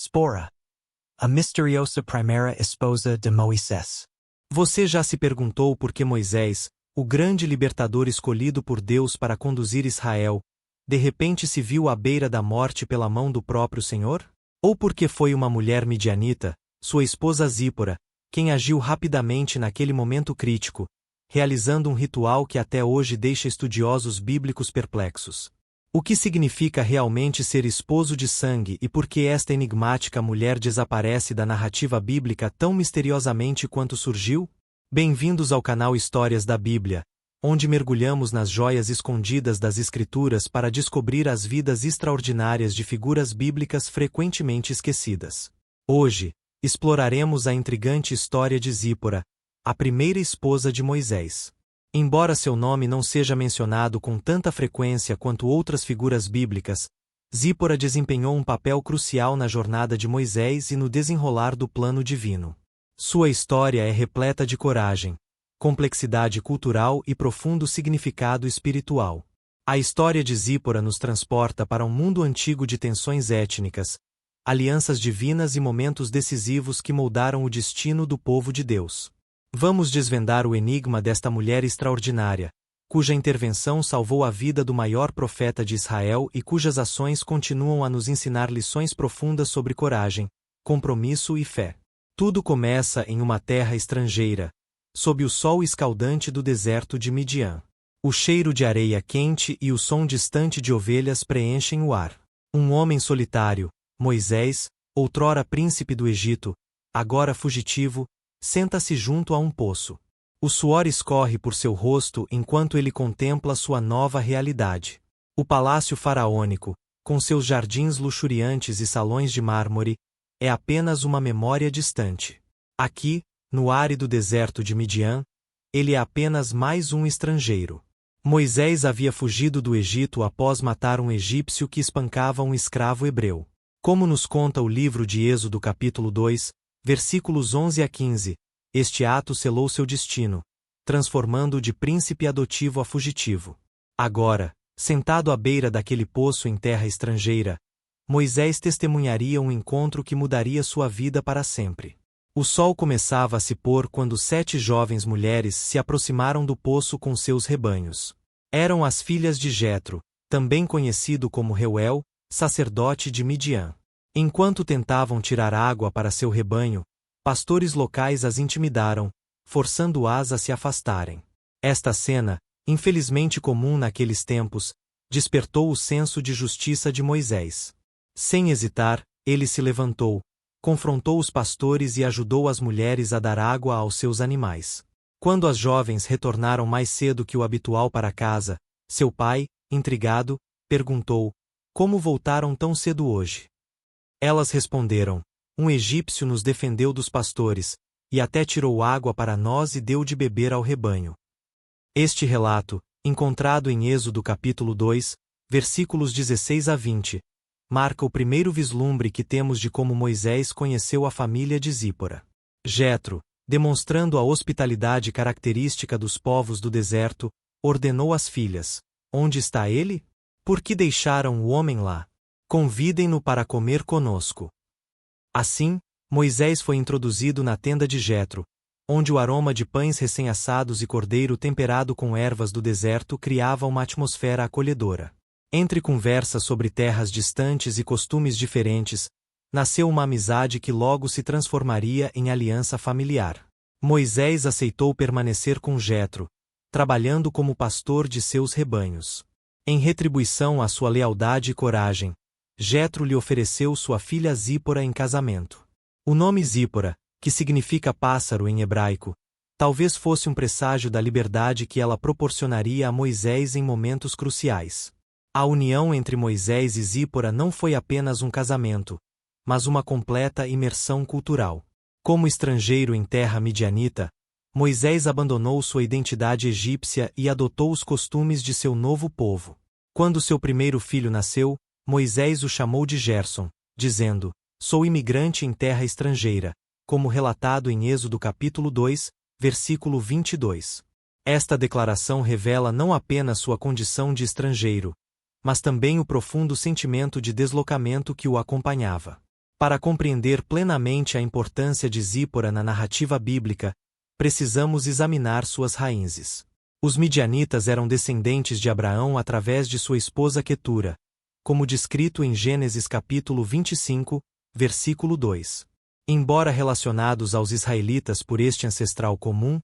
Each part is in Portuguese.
Zipporah, a misteriosa primeira esposa de Moisés. Você já se perguntou por que Moisés, o grande libertador escolhido por Deus para conduzir Israel, de repente se viu à beira da morte pela mão do próprio Senhor? Ou porque foi uma mulher midianita, sua esposa Zípora, quem agiu rapidamente naquele momento crítico, realizando um ritual que até hoje deixa estudiosos bíblicos perplexos? O que significa realmente ser esposo de sangue e por que esta enigmática mulher desaparece da narrativa bíblica tão misteriosamente quanto surgiu? Bem-vindos ao canal Histórias da Bíblia, onde mergulhamos nas joias escondidas das Escrituras para descobrir as vidas extraordinárias de figuras bíblicas frequentemente esquecidas. Hoje, exploraremos a intrigante história de Zípora, a primeira esposa de Moisés. Embora seu nome não seja mencionado com tanta frequência quanto outras figuras bíblicas, Zípora desempenhou um papel crucial na jornada de Moisés e no desenrolar do plano divino. Sua história é repleta de coragem, complexidade cultural e profundo significado espiritual. A história de Zípora nos transporta para um mundo antigo de tensões étnicas, alianças divinas e momentos decisivos que moldaram o destino do povo de Deus. Vamos desvendar o enigma desta mulher extraordinária, cuja intervenção salvou a vida do maior profeta de Israel e cujas ações continuam a nos ensinar lições profundas sobre coragem, compromisso e fé. Tudo começa em uma terra estrangeira, sob o sol escaldante do deserto de Midian. O cheiro de areia quente e o som distante de ovelhas preenchem o ar. Um homem solitário, Moisés, outrora príncipe do Egito, agora fugitivo, senta-se junto a um poço. O suor escorre por seu rosto enquanto ele contempla sua nova realidade. O palácio faraônico, com seus jardins luxuriantes e salões de mármore, é apenas uma memória distante. Aqui, no árido deserto de Midian, ele é apenas mais um estrangeiro. Moisés havia fugido do Egito após matar um egípcio que espancava um escravo hebreu. Como nos conta o livro de Êxodo capítulo 2, versículos 11 a 15, este ato selou seu destino, transformando-o de príncipe adotivo a fugitivo. Agora, sentado à beira daquele poço em terra estrangeira, Moisés testemunharia um encontro que mudaria sua vida para sempre. O sol começava a se pôr quando 7 jovens mulheres se aproximaram do poço com seus rebanhos. Eram as filhas de Jetro, também conhecido como Reuel, sacerdote de Midian. Enquanto tentavam tirar água para seu rebanho, pastores locais as intimidaram, forçando-as a se afastarem. Esta cena, infelizmente comum naqueles tempos, despertou o senso de justiça de Moisés. Sem hesitar, ele se levantou, confrontou os pastores e ajudou as mulheres a dar água aos seus animais. Quando as jovens retornaram mais cedo que o habitual para casa, seu pai, intrigado, perguntou: "Como voltaram tão cedo hoje?" Elas responderam: "Um egípcio nos defendeu dos pastores, e até tirou água para nós e deu de beber ao rebanho." Este relato, encontrado em Êxodo capítulo 2, versículos 16 a 20, marca o primeiro vislumbre que temos de como Moisés conheceu a família de Zípora. Jetro, demonstrando a hospitalidade característica dos povos do deserto, ordenou às filhas: "Onde está ele? Por que deixaram o homem lá? Convidem-no para comer conosco." Assim, Moisés foi introduzido na tenda de Jetro, onde o aroma de pães recém-assados e cordeiro temperado com ervas do deserto criava uma atmosfera acolhedora. Entre conversas sobre terras distantes e costumes diferentes, nasceu uma amizade que logo se transformaria em aliança familiar. Moisés aceitou permanecer com Jetro, trabalhando como pastor de seus rebanhos. Em retribuição à sua lealdade e coragem, Jetro lhe ofereceu sua filha Zípora em casamento. O nome Zípora, que significa pássaro em hebraico, talvez fosse um presságio da liberdade que ela proporcionaria a Moisés em momentos cruciais. A união entre Moisés e Zípora não foi apenas um casamento, mas uma completa imersão cultural. Como estrangeiro em terra midianita, Moisés abandonou sua identidade egípcia e adotou os costumes de seu novo povo. Quando seu primeiro filho nasceu, Moisés o chamou de Gerson, dizendo: "Sou imigrante em terra estrangeira", como relatado em Êxodo capítulo 2, versículo 22. Esta declaração revela não apenas sua condição de estrangeiro, mas também o profundo sentimento de deslocamento que o acompanhava. Para compreender plenamente a importância de Zípora na narrativa bíblica, precisamos examinar suas raízes. Os midianitas eram descendentes de Abraão através de sua esposa Quetura, como descrito em Gênesis capítulo 25, versículo 2. Embora relacionados aos israelitas por este ancestral comum,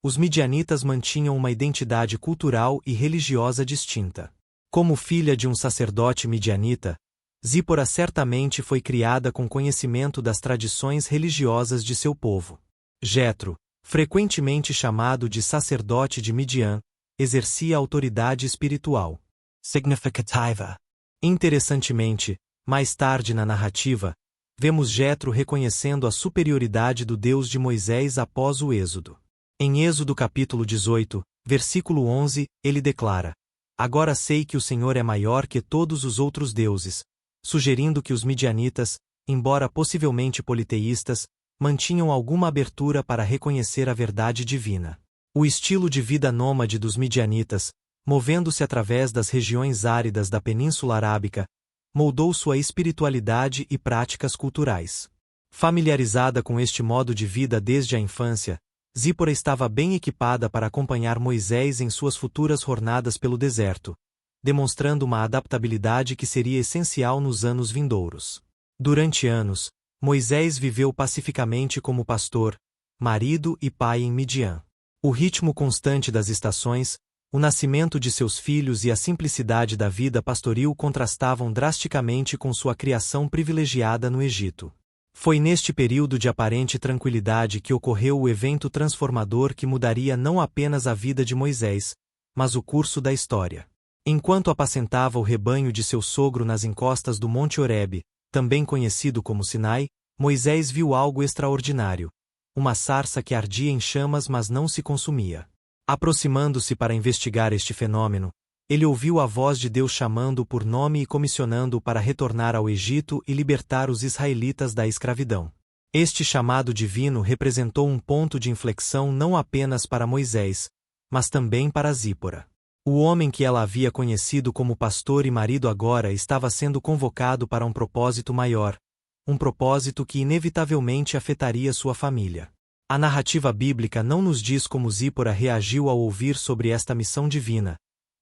os midianitas mantinham uma identidade cultural e religiosa distinta. Como filha de um sacerdote midianita, Zípora certamente foi criada com conhecimento das tradições religiosas de seu povo. Jetro, frequentemente chamado de sacerdote de Midian, exercia autoridade espiritual significativa. Interessantemente, mais tarde na narrativa, vemos Jetro reconhecendo a superioridade do Deus de Moisés após o Êxodo. Em Êxodo capítulo 18, versículo 11, ele declara: "Agora sei que o Senhor é maior que todos os outros deuses", sugerindo que os midianitas, embora possivelmente politeístas, mantinham alguma abertura para reconhecer a verdade divina. O estilo de vida nômade dos midianitas, movendo-se através das regiões áridas da Península Arábica, moldou sua espiritualidade e práticas culturais. Familiarizada com este modo de vida desde a infância, Zípora estava bem equipada para acompanhar Moisés em suas futuras jornadas pelo deserto, demonstrando uma adaptabilidade que seria essencial nos anos vindouros. Durante anos, Moisés viveu pacificamente como pastor, marido e pai em Midian. O ritmo constante das estações, o nascimento de seus filhos e a simplicidade da vida pastoril contrastavam drasticamente com sua criação privilegiada no Egito. Foi neste período de aparente tranquilidade que ocorreu o evento transformador que mudaria não apenas a vida de Moisés, mas o curso da história. Enquanto apacentava o rebanho de seu sogro nas encostas do Monte Horebe, também conhecido como Sinai, Moisés viu algo extraordinário: uma sarça que ardia em chamas mas não se consumia. Aproximando-se para investigar este fenômeno, ele ouviu a voz de Deus chamando-o por nome e comissionando-o para retornar ao Egito e libertar os israelitas da escravidão. Este chamado divino representou um ponto de inflexão não apenas para Moisés, mas também para Zípora. O homem que ela havia conhecido como pastor e marido agora estava sendo convocado para um propósito maior, um propósito que inevitavelmente afetaria sua família. A narrativa bíblica não nos diz como Zípora reagiu ao ouvir sobre esta missão divina,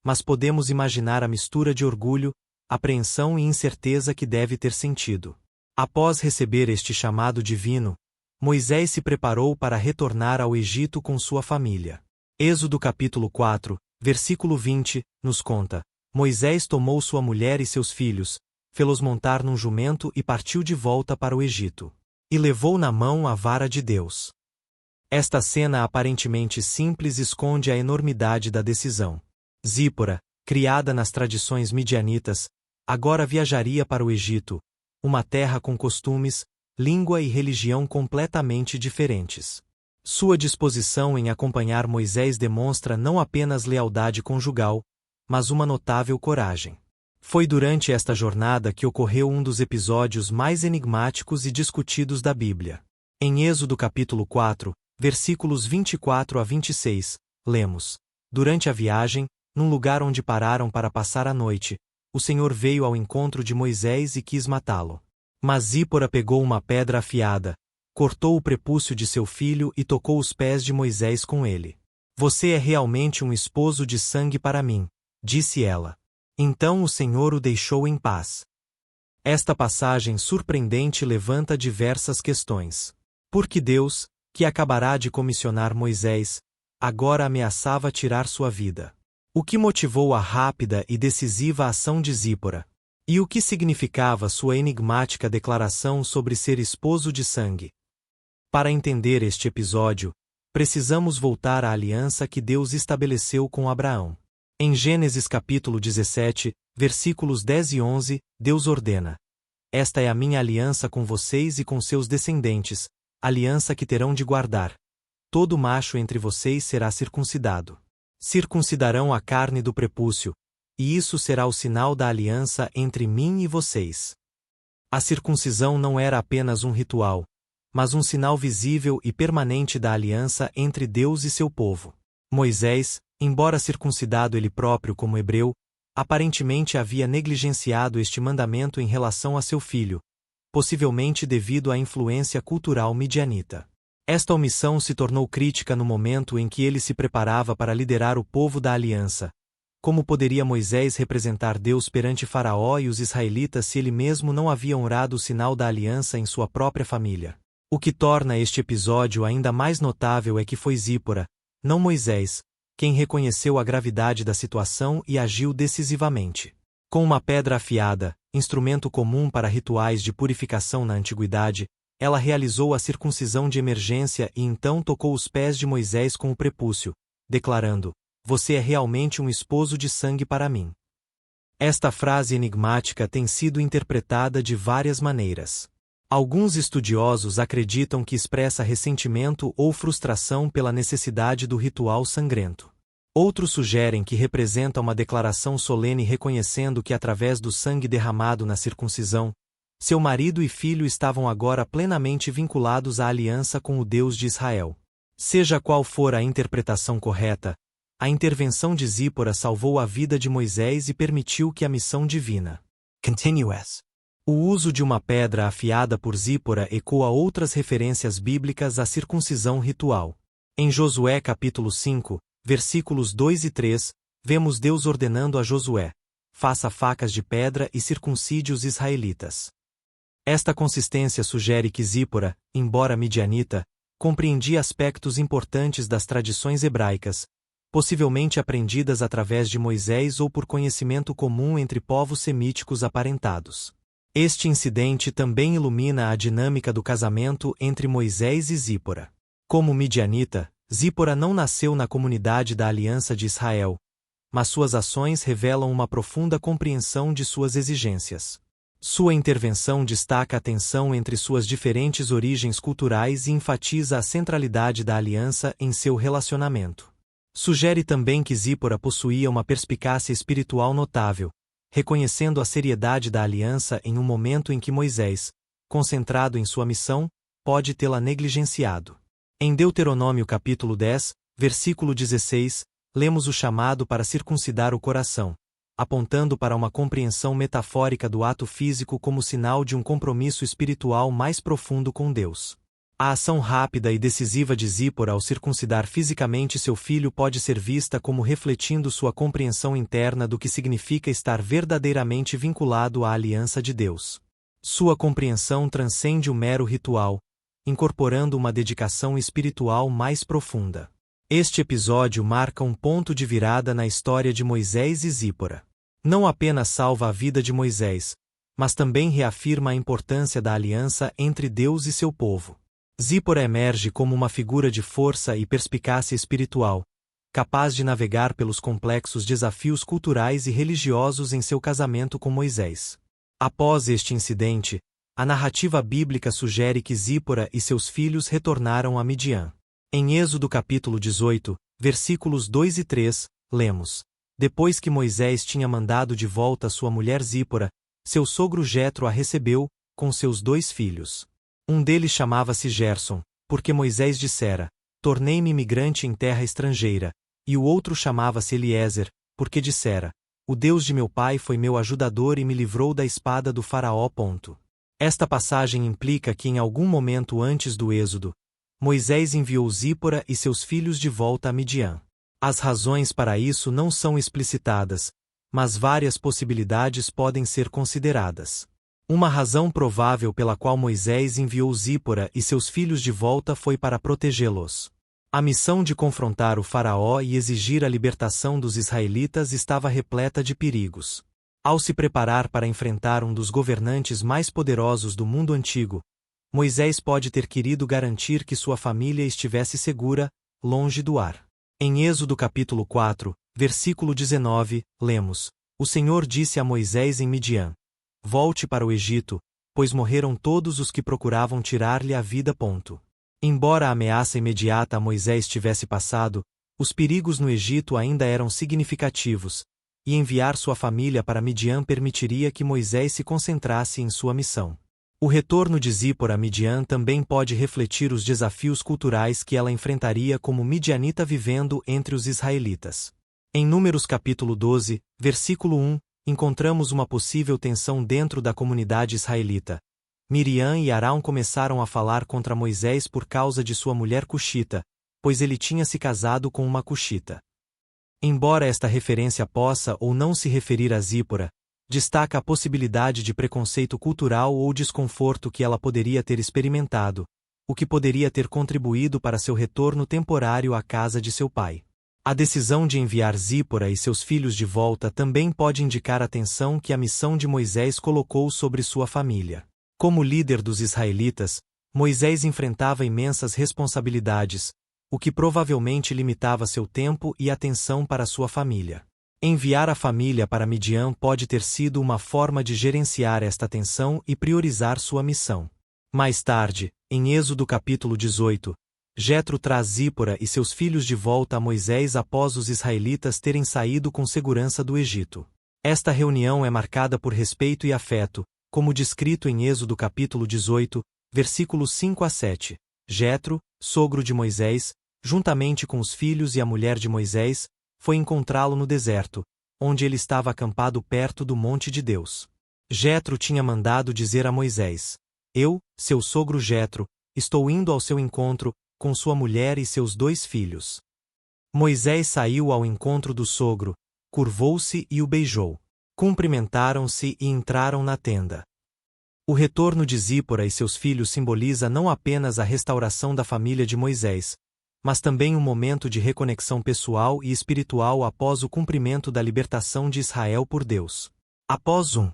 mas podemos imaginar a mistura de orgulho, apreensão e incerteza que deve ter sentido. Após receber este chamado divino, Moisés se preparou para retornar ao Egito com sua família. Êxodo capítulo 4, versículo 20, nos conta: Moisés tomou sua mulher e seus filhos, fê-los montar num jumento e partiu de volta para o Egito. E levou na mão a vara de Deus. Esta cena aparentemente simples esconde a enormidade da decisão. Zípora, criada nas tradições midianitas, agora viajaria para o Egito, uma terra com costumes, língua e religião completamente diferentes. Sua disposição em acompanhar Moisés demonstra não apenas lealdade conjugal, mas uma notável coragem. Foi durante esta jornada que ocorreu um dos episódios mais enigmáticos e discutidos da Bíblia. Em Êxodo capítulo 4, versículos 24 a 26, lemos: Durante a viagem, num lugar onde pararam para passar a noite, o Senhor veio ao encontro de Moisés e quis matá-lo. Mas Zípora pegou uma pedra afiada, cortou o prepúcio de seu filho e tocou os pés de Moisés com ele. Você é realmente um esposo de sangue para mim, disse ela. Então o Senhor o deixou em paz. Esta passagem surpreendente levanta diversas questões. Por que Deus, que acabará de comissionar Moisés, agora ameaçava tirar sua vida? O que motivou a rápida e decisiva ação de Zípora? E o que significava sua enigmática declaração sobre ser esposo de sangue? Para entender este episódio, precisamos voltar à aliança que Deus estabeleceu com Abraão. Em Gênesis capítulo 17, versículos 10 e 11, Deus ordena: Esta é a minha aliança com vocês e com seus descendentes, aliança que terão de guardar. Todo macho entre vocês será circuncidado. Circuncidarão a carne do prepúcio, e isso será o sinal da aliança entre mim e vocês. A circuncisão não era apenas um ritual, mas um sinal visível e permanente da aliança entre Deus e seu povo. Moisés, embora circuncidado ele próprio como hebreu, aparentemente havia negligenciado este mandamento em relação a seu filho, possivelmente devido à influência cultural midianita. Esta omissão se tornou crítica no momento em que ele se preparava para liderar o povo da aliança. Como poderia Moisés representar Deus perante Faraó e os israelitas se ele mesmo não havia honrado o sinal da aliança em sua própria família? O que torna este episódio ainda mais notável é que foi Zípora, não Moisés, quem reconheceu a gravidade da situação e agiu decisivamente. Com uma pedra afiada, instrumento comum para rituais de purificação na antiguidade, ela realizou a circuncisão de emergência e então tocou os pés de Moisés com o prepúcio, declarando: "Você é realmente um esposo de sangue para mim." Esta frase enigmática tem sido interpretada de várias maneiras. Alguns estudiosos acreditam que expressa ressentimento ou frustração pela necessidade do ritual sangrento. Outros sugerem que representa uma declaração solene reconhecendo que através do sangue derramado na circuncisão, seu marido e filho estavam agora plenamente vinculados à aliança com o Deus de Israel. Seja qual for a interpretação correta, a intervenção de Zípora salvou a vida de Moisés e permitiu que a missão divina continuasse. O uso de uma pedra afiada por Zípora ecoa outras referências bíblicas à circuncisão ritual. Em Josué capítulo 5, versículos 2 e 3, vemos Deus ordenando a Josué: "Faça facas de pedra e circuncide os israelitas." Esta consistência sugere que Zípora, embora midianita, compreendia aspectos importantes das tradições hebraicas, possivelmente aprendidas através de Moisés ou por conhecimento comum entre povos semíticos aparentados. Este incidente também ilumina a dinâmica do casamento entre Moisés e Zípora. Como midianita, Zípora não nasceu na comunidade da Aliança de Israel, mas suas ações revelam uma profunda compreensão de suas exigências. Sua intervenção destaca a tensão entre suas diferentes origens culturais e enfatiza a centralidade da aliança em seu relacionamento. Sugere também que Zípora possuía uma perspicácia espiritual notável, reconhecendo a seriedade da aliança em um momento em que Moisés, concentrado em sua missão, pode tê-la negligenciado. Em Deuteronômio capítulo 10, versículo 16, lemos o chamado para circuncidar o coração, apontando para uma compreensão metafórica do ato físico como sinal de um compromisso espiritual mais profundo com Deus. A ação rápida e decisiva de Zípora ao circuncidar fisicamente seu filho pode ser vista como refletindo sua compreensão interna do que significa estar verdadeiramente vinculado à aliança de Deus. Sua compreensão transcende o mero ritual, incorporando uma dedicação espiritual mais profunda. Este episódio marca um ponto de virada na história de Moisés e Zípora. Não apenas salva a vida de Moisés, mas também reafirma a importância da aliança entre Deus e seu povo. Zípora emerge como uma figura de força e perspicácia espiritual, capaz de navegar pelos complexos desafios culturais e religiosos em seu casamento com Moisés. Após este incidente, a narrativa bíblica sugere que Zípora e seus filhos retornaram a Midian. Em Êxodo capítulo 18, versículos 2 e 3, lemos: "Depois que Moisés tinha mandado de volta sua mulher Zípora, seu sogro Jetro a recebeu, com seus 2 filhos. Um deles chamava-se Gerson, porque Moisés dissera: Tornei-me imigrante em terra estrangeira, e o outro chamava-se Eliezer, porque dissera: O Deus de meu pai foi meu ajudador e me livrou da espada do faraó. Esta passagem implica que em algum momento antes do Êxodo, Moisés enviou Zípora e seus filhos de volta a Midian. As razões para isso não são explicitadas, mas várias possibilidades podem ser consideradas. Uma razão provável pela qual Moisés enviou Zípora e seus filhos de volta foi para protegê-los. A missão de confrontar o faraó e exigir a libertação dos israelitas estava repleta de perigos. Ao se preparar para enfrentar um dos governantes mais poderosos do mundo antigo, Moisés pode ter querido garantir que sua família estivesse segura, longe do ar. Em Êxodo capítulo 4, versículo 19, lemos: O Senhor disse a Moisés em Midian: Volte para o Egito, pois morreram todos os que procuravam tirar-lhe a vida. Embora a ameaça imediata a Moisés tivesse passado, os perigos no Egito ainda eram significativos, e enviar sua família para Midian permitiria que Moisés se concentrasse em sua missão. O retorno de Zípora a Midian também pode refletir os desafios culturais que ela enfrentaria como midianita vivendo entre os israelitas. Em Números capítulo 12, versículo 1, encontramos uma possível tensão dentro da comunidade israelita, Miriam e Arão começaram a falar contra Moisés por causa de sua mulher cuxita, pois ele tinha se casado com uma cuxita. Embora esta referência possa ou não se referir a Zípora, destaca a possibilidade de preconceito cultural ou desconforto que ela poderia ter experimentado, o que poderia ter contribuído para seu retorno temporário à casa de seu pai. A decisão de enviar Zípora e seus filhos de volta também pode indicar a tensão que a missão de Moisés colocou sobre sua família. Como líder dos israelitas, Moisés enfrentava imensas responsabilidades, o que provavelmente limitava seu tempo e atenção para sua família. Enviar a família para Midian pode ter sido uma forma de gerenciar esta tensão e priorizar sua missão. Mais tarde, em Êxodo capítulo 18, Jetro traz Zípora e seus filhos de volta a Moisés após os israelitas terem saído com segurança do Egito. Esta reunião é marcada por respeito e afeto, como descrito em Êxodo capítulo 18, versículos 5 a 7. Jetro, sogro de Moisés, juntamente com os filhos e a mulher de Moisés, foi encontrá-lo no deserto, onde ele estava acampado perto do monte de Deus. Jetro tinha mandado dizer a Moisés: Eu, seu sogro Jetro, estou indo ao seu encontro, com sua mulher e seus 2 filhos. Moisés saiu ao encontro do sogro, curvou-se e o beijou. Cumprimentaram-se e entraram na tenda. O retorno de Zípora e seus filhos simboliza não apenas a restauração da família de Moisés, mas também um momento de reconexão pessoal e espiritual após o cumprimento da libertação de Israel por Deus. Após um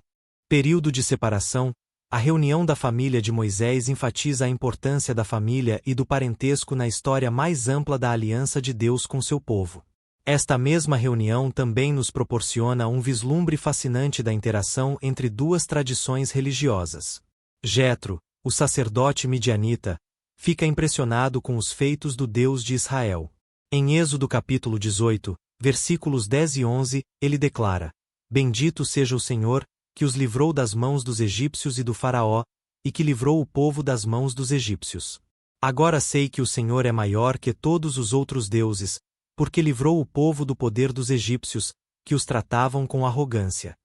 período de separação, a reunião da família de Moisés enfatiza a importância da família e do parentesco na história mais ampla da aliança de Deus com seu povo. Esta mesma reunião também nos proporciona um vislumbre fascinante da interação entre 2 tradições religiosas. Jetro, o sacerdote midianita, fica impressionado com os feitos do Deus de Israel. Em Êxodo capítulo 18, versículos 10 e 11, ele declara: Bendito seja o Senhor, que os livrou das mãos dos egípcios e do faraó, e que livrou o povo das mãos dos egípcios. Agora sei que o Senhor é maior que todos os outros deuses, porque livrou o povo do poder dos egípcios, que os tratavam com arrogância.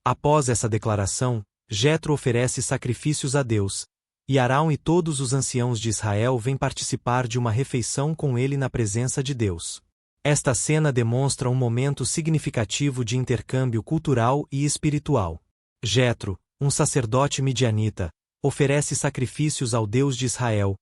Após essa declaração, Jetro oferece sacrifícios a Deus, e Arão e todos os anciãos de Israel vêm participar de uma refeição com ele na presença de Deus. Esta cena demonstra um momento significativo de intercâmbio cultural e espiritual. Jetro, um sacerdote midianita, oferece sacrifícios ao Deus de Israel,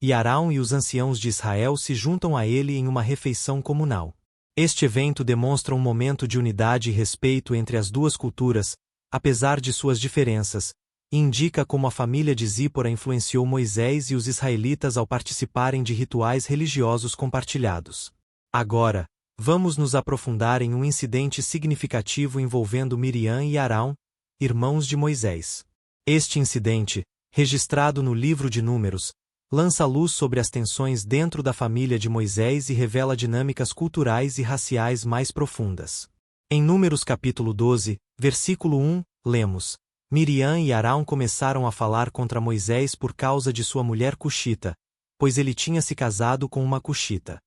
e Arão e os anciãos de Israel se juntam a ele em uma refeição comunal. Este evento demonstra um momento de unidade e respeito entre as 2 culturas, apesar de suas diferenças, e indica como a família de Zípora influenciou Moisés e os israelitas ao participarem de rituais religiosos compartilhados. Agora, vamos nos aprofundar em um incidente significativo envolvendo Miriam e Arão, irmãos de Moisés. Este incidente, registrado no livro de Números, lança luz sobre as tensões dentro da família de Moisés e revela dinâmicas culturais e raciais mais profundas. Em Números capítulo 12, versículo 1, lemos: Miriam e Arão começaram a falar contra Moisés por causa de sua mulher cuxita, pois ele tinha se casado com uma cuxita.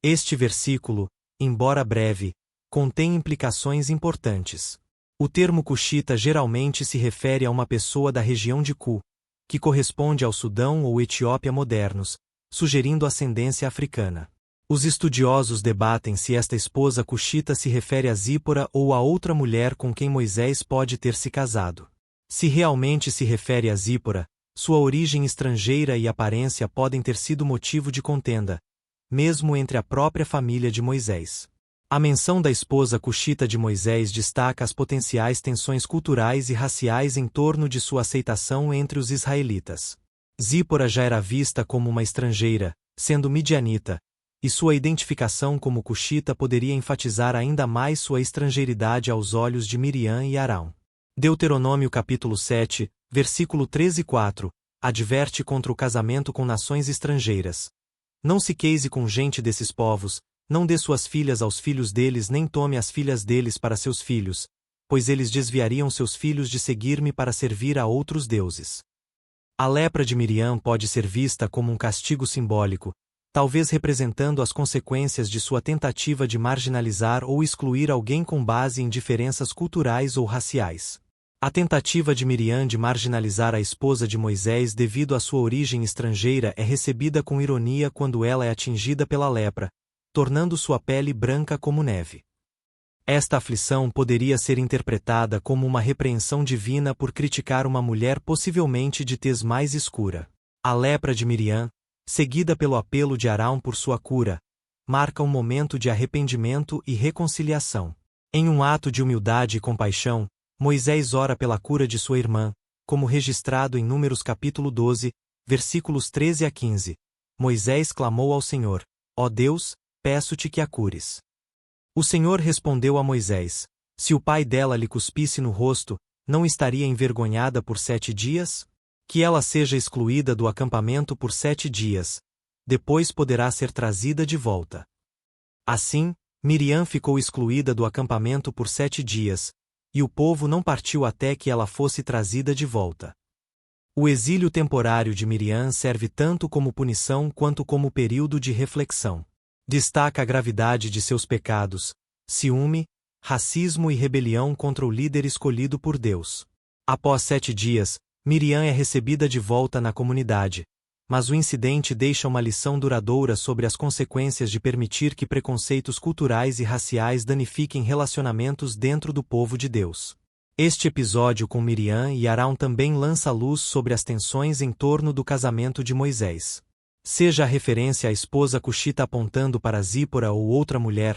Este versículo, embora breve, contém implicações importantes. O termo cuxita geralmente se refere a uma pessoa da região de Cu, que corresponde ao Sudão ou Etiópia modernos, sugerindo ascendência africana. Os estudiosos debatem se esta esposa cuxita se refere a Zípora ou a outra mulher com quem Moisés pode ter se casado. Se realmente se refere a Zípora, sua origem estrangeira e aparência podem ter sido motivo de contenda, mesmo entre a própria família de Moisés. A menção da esposa cuxita de Moisés destaca as potenciais tensões culturais e raciais em torno de sua aceitação entre os israelitas. Zípora já era vista como uma estrangeira, sendo midianita, e sua identificação como cuxita poderia enfatizar ainda mais sua estrangeiridade aos olhos de Miriam e Arão. Deuteronômio capítulo 7, versículo 13 e 4, adverte contra o casamento com nações estrangeiras. Não se case com gente desses povos, não dê suas filhas aos filhos deles nem tome as filhas deles para seus filhos, pois eles desviariam seus filhos de seguir-me para servir a outros deuses. A lepra de Miriam pode ser vista como um castigo simbólico, talvez representando as consequências de sua tentativa de marginalizar ou excluir alguém com base em diferenças culturais ou raciais. A tentativa de Miriam de marginalizar a esposa de Moisés devido à sua origem estrangeira é recebida com ironia quando ela é atingida pela lepra, tornando sua pele branca como neve. Esta aflição poderia ser interpretada como uma repreensão divina por criticar uma mulher possivelmente de tez mais escura. A lepra de Miriam, seguida pelo apelo de Arão por sua cura, marca um momento de arrependimento e reconciliação. Em um ato de humildade e compaixão, Moisés ora pela cura de sua irmã, como registrado em Números capítulo 12, versículos 13 a 15. Moisés clamou ao Senhor: Ó Deus, peço-te que a cures. O Senhor respondeu a Moisés: Se o pai dela lhe cuspisse no rosto, não estaria envergonhada por 7 dias? Que ela seja excluída do acampamento por 7 dias. Depois poderá ser trazida de volta. Assim, Miriam ficou excluída do acampamento por 7 dias, e o povo não partiu até que ela fosse trazida de volta. O exílio temporário de Miriam serve tanto como punição quanto como período de reflexão. Destaca a gravidade de seus pecados: ciúme, racismo e rebelião contra o líder escolhido por Deus. Após 7 dias, Miriam é recebida de volta na comunidade, mas o incidente deixa uma lição duradoura sobre as consequências de permitir que preconceitos culturais e raciais danifiquem relacionamentos dentro do povo de Deus. Este episódio com Miriam e Arão também lança luz sobre as tensões em torno do casamento de Moisés. Seja a referência à esposa cuxita apontando para Zípora ou outra mulher,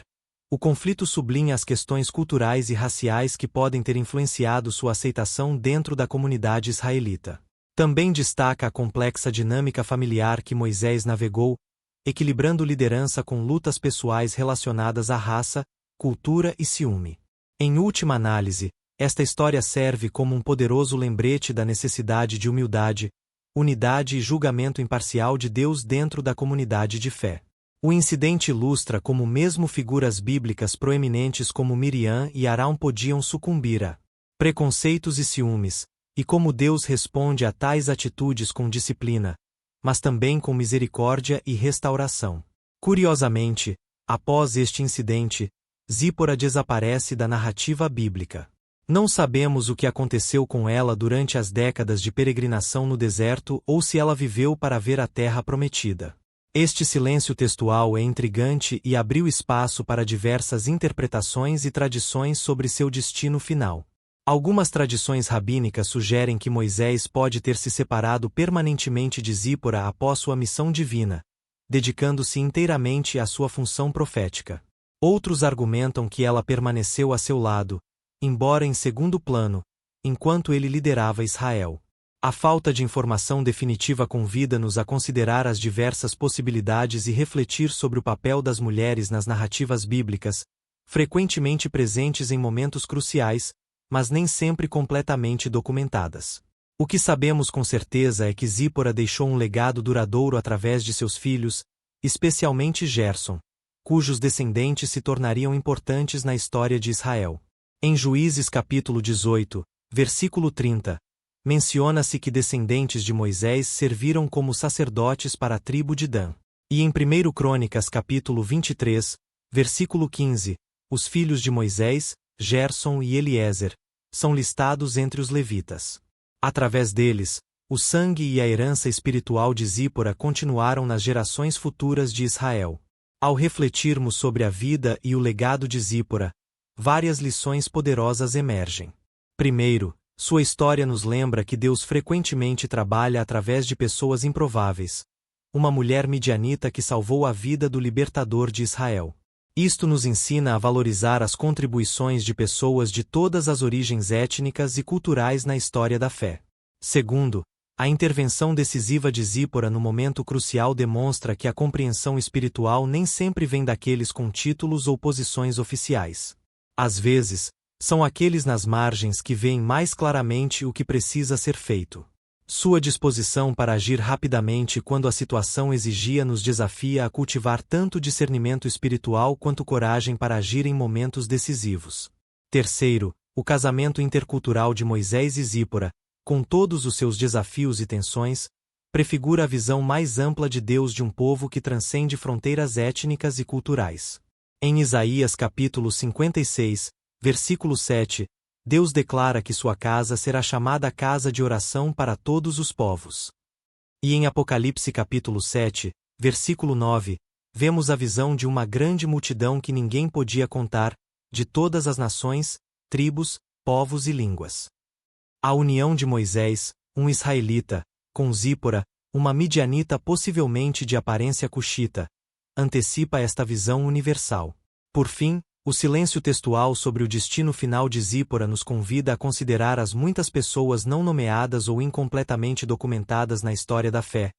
o conflito sublinha as questões culturais e raciais que podem ter influenciado sua aceitação dentro da comunidade israelita. Também destaca a complexa dinâmica familiar que Moisés navegou, equilibrando liderança com lutas pessoais relacionadas à raça, cultura e ciúme. Em última análise, esta história serve como um poderoso lembrete da necessidade de humildade, unidade e julgamento imparcial de Deus dentro da comunidade de fé. O incidente ilustra como mesmo figuras bíblicas proeminentes como Miriam e Arão podiam sucumbir a preconceitos e ciúmes, e como Deus responde a tais atitudes com disciplina, mas também com misericórdia e restauração. Curiosamente, após este incidente, Zípora desaparece da narrativa bíblica. Não sabemos o que aconteceu com ela durante as décadas de peregrinação no deserto ou se ela viveu para ver a terra prometida. Este silêncio textual é intrigante e abriu espaço para diversas interpretações e tradições sobre seu destino final. Algumas tradições rabínicas sugerem que Moisés pode ter se separado permanentemente de Zípora após sua missão divina, dedicando-se inteiramente à sua função profética. Outros argumentam que ela permaneceu a seu lado, embora em segundo plano, enquanto ele liderava Israel. A falta de informação definitiva convida-nos a considerar as diversas possibilidades e refletir sobre o papel das mulheres nas narrativas bíblicas, frequentemente presentes em momentos cruciais, mas nem sempre completamente documentadas. O que sabemos com certeza é que Zípora deixou um legado duradouro através de seus filhos, especialmente Gerson, cujos descendentes se tornariam importantes na história de Israel. Em Juízes capítulo 18, versículo 30, menciona-se que descendentes de Moisés serviram como sacerdotes para a tribo de Dan. E em 1 Crônicas capítulo 23, versículo 15, os filhos de Moisés, Gerson e Eliezer, são listados entre os levitas. Através deles, o sangue e a herança espiritual de Zípora continuaram nas gerações futuras de Israel. Ao refletirmos sobre a vida e o legado de Zípora, várias lições poderosas emergem. Primeiro, sua história nos lembra que Deus frequentemente trabalha através de pessoas improváveis. Uma mulher midianita que salvou a vida do libertador de Israel. Isto nos ensina a valorizar as contribuições de pessoas de todas as origens étnicas e culturais na história da fé. Segundo, a intervenção decisiva de Zípora no momento crucial demonstra que a compreensão espiritual nem sempre vem daqueles com títulos ou posições oficiais. Às vezes, são aqueles nas margens que veem mais claramente o que precisa ser feito. Sua disposição para agir rapidamente quando a situação exigia nos desafia a cultivar tanto discernimento espiritual quanto coragem para agir em momentos decisivos. Terceiro, o casamento intercultural de Moisés e Zípora, com todos os seus desafios e tensões, prefigura a visão mais ampla de Deus de um povo que transcende fronteiras étnicas e culturais. Em Isaías capítulo 56, versículo 7, Deus declara que sua casa será chamada casa de oração para todos os povos. E em Apocalipse capítulo 7, versículo 9, vemos a visão de uma grande multidão que ninguém podia contar, de todas as nações, tribos, povos e línguas. A união de Moisés, um israelita, com Zípora, uma midianita possivelmente de aparência cuxita, antecipa esta visão universal. Por fim, o silêncio textual sobre o destino final de Zípora nos convida a considerar as muitas pessoas não nomeadas ou incompletamente documentadas na história da fé,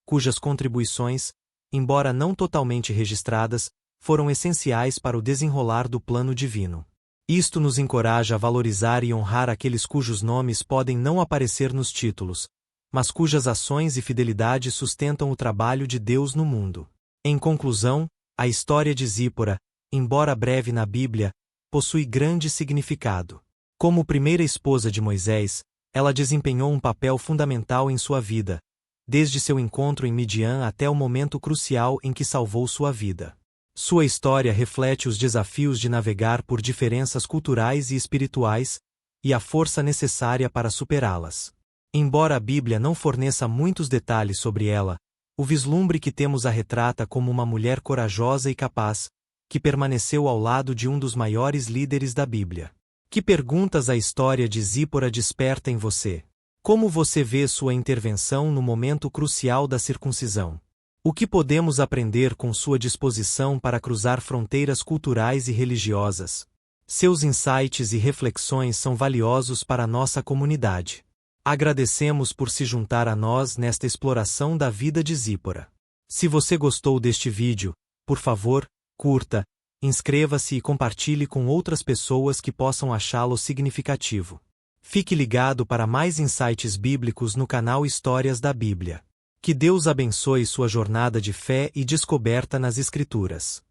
cujas contribuições, embora não totalmente registradas, foram essenciais para o desenrolar do plano divino. Isto nos encoraja a valorizar e honrar aqueles cujos nomes podem não aparecer nos títulos, mas cujas ações e fidelidade sustentam o trabalho de Deus no mundo. Em conclusão, a história de Zípora, embora breve na Bíblia, possui grande significado. Como primeira esposa de Moisés, ela desempenhou um papel fundamental em sua vida, desde seu encontro em Midian até o momento crucial em que salvou sua vida. Sua história reflete os desafios de navegar por diferenças culturais e espirituais, e a força necessária para superá-las. Embora a Bíblia não forneça muitos detalhes sobre ela, o vislumbre que temos a retrata como uma mulher corajosa e capaz, que permaneceu ao lado de um dos maiores líderes da Bíblia. Que perguntas a história de Zípora desperta em você? Como você vê sua intervenção no momento crucial da circuncisão? O que podemos aprender com sua disposição para cruzar fronteiras culturais e religiosas? Seus insights e reflexões são valiosos para a nossa comunidade. Agradecemos por se juntar a nós nesta exploração da vida de Zípora. Se você gostou deste vídeo, por favor, curta, inscreva-se e compartilhe com outras pessoas que possam achá-lo significativo. Fique ligado para mais insights bíblicos no canal Histórias da Bíblia. Que Deus abençoe sua jornada de fé e descoberta nas Escrituras.